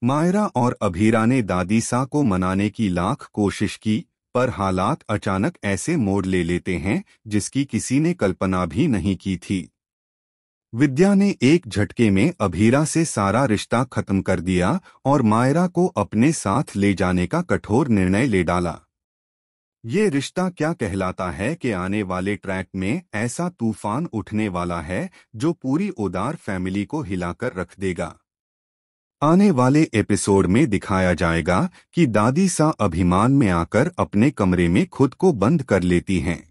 मायरा और अभीरा ने दादी सा को मनाने की लाख कोशिश की, पर हालात अचानक ऐसे मोड़ ले लेते हैं जिसकी किसी ने कल्पना भी नहीं की थी। विद्या ने एक झटके में अभीरा से सारा रिश्ता खत्म कर दिया और मायरा को अपने साथ ले जाने का कठोर निर्णय ले डाला। ये रिश्ता क्या कहलाता है कि आने वाले ट्रैक में ऐसा तूफान उठने वाला है जो पूरी ओदार फैमिली को हिलाकर रख देगा। आने वाले एपिसोड में दिखाया जाएगा कि दादी सा अभिमान में आकर अपने कमरे में खुद को बंद कर लेती हैं।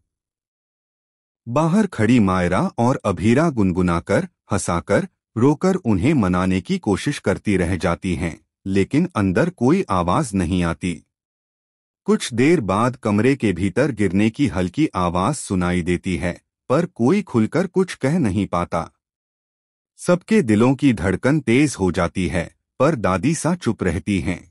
बाहर खड़ी मायरा और अभीरा गुनगुनाकर, हंसाकर, रोकर उन्हें मनाने की कोशिश करती रह जाती हैं, लेकिन अंदर कोई आवाज नहीं आती। कुछ देर बाद कमरे के भीतर गिरने की हल्की आवाज सुनाई देती है, पर कोई खुलकर कुछ कह नहीं पाता। सबके दिलों की धड़कन तेज हो जाती है, पर दादी सा चुप रहती हैं।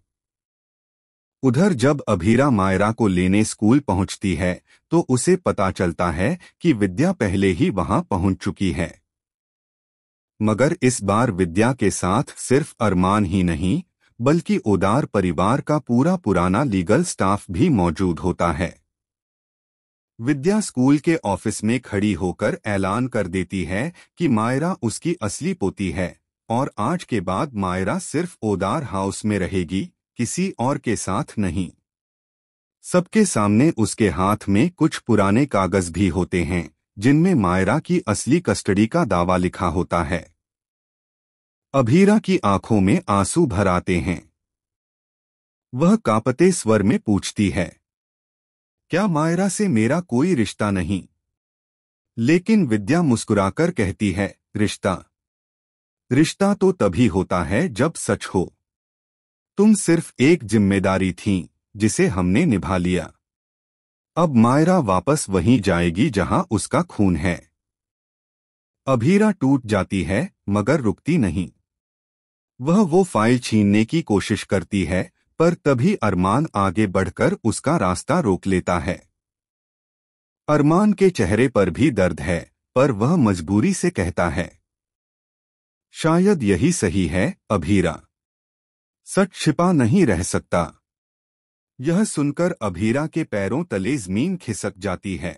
उधर जब अभीरा मायरा को लेने स्कूल पहुंचती है तो उसे पता चलता है कि विद्या पहले ही वहां पहुंच चुकी है। मगर इस बार विद्या के साथ सिर्फ अरमान ही नहीं, बल्कि ओदार परिवार का पूरा पुराना लीगल स्टाफ भी मौजूद होता है। विद्या स्कूल के ऑफिस में खड़ी होकर ऐलान कर देती है कि मायरा उसकी असली पोती है और आज के बाद मायरा सिर्फ ओदार हाउस में रहेगी, किसी और के साथ नहीं। सबके सामने उसके हाथ में कुछ पुराने कागज भी होते हैं जिनमें मायरा की असली कस्टडी का दावा लिखा होता है। अभीरा की आंखों में आंसू भर आते हैं। वह कांपते स्वर में पूछती है, क्या मायरा से मेरा कोई रिश्ता नहीं? लेकिन विद्या मुस्कुराकर कहती है, रिश्ता तो तभी होता है जब सच हो। तुम सिर्फ एक जिम्मेदारी थीं, जिसे हमने निभा लिया। अब मायरा वापस वहीं जाएगी जहां उसका खून है। अभीरा टूट जाती है, मगर रुकती नहीं। वह वो फाइल छीनने की कोशिश करती है, पर तभी अरमान आगे बढ़कर उसका रास्ता रोक लेता है। अरमान के चेहरे पर भी दर्द है, पर वह मजबूरी से कहता है, शायद यही सही है अभीरा। सच छिपा नहीं रह सकता। यह सुनकर अभीरा के पैरों तले जमीन खिसक जाती है।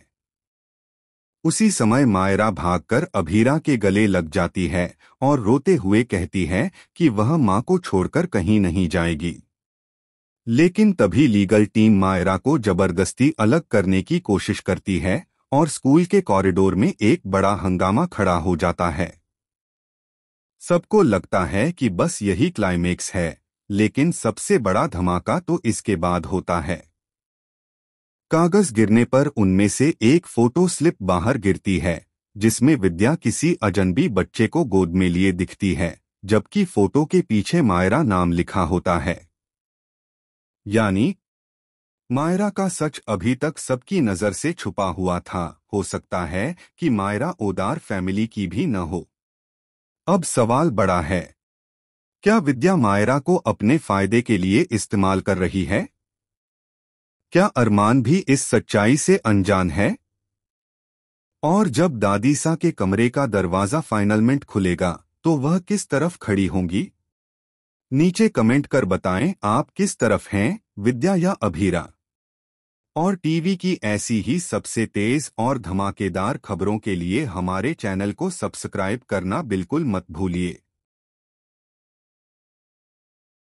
उसी समय मायरा भागकर अभीरा के गले लग जाती है और रोते हुए कहती है कि वह मां को छोड़कर कहीं नहीं जाएगी। लेकिन तभी लीगल टीम मायरा को जबरदस्ती अलग करने की कोशिश करती है और स्कूल के कॉरिडोर में एक बड़ा हंगामा खड़ा हो जाता है। सबको लगता है कि बस यही क्लाइमेक्स है, लेकिन सबसे बड़ा धमाका तो इसके बाद होता है। कागज गिरने पर उनमें से एक फोटो स्लिप बाहर गिरती है, जिसमें विद्या किसी अजनबी बच्चे को गोद में लिए दिखती है, जबकि फोटो के पीछे मायरा नाम लिखा होता है। यानी मायरा का सच अभी तक सबकी नजर से छुपा हुआ था। हो सकता है कि मायरा ओदार फैमिली की भी न हो। अब सवाल बड़ा है, क्या विद्या मायरा को अपने फायदे के लिए इस्तेमाल कर रही है? क्या अरमान भी इस सच्चाई से अनजान है? और जब दादी सा के कमरे का दरवाजा फाइनलमेंट खुलेगा तो वह किस तरफ खड़ी होंगी? नीचे कमेंट कर बताएं आप किस तरफ हैं, विद्या या अभीरा। और टीवी की ऐसी ही सबसे तेज और धमाकेदार खबरों के लिए हमारे चैनल को सब्सक्राइब करना बिल्कुल मत भूलिए।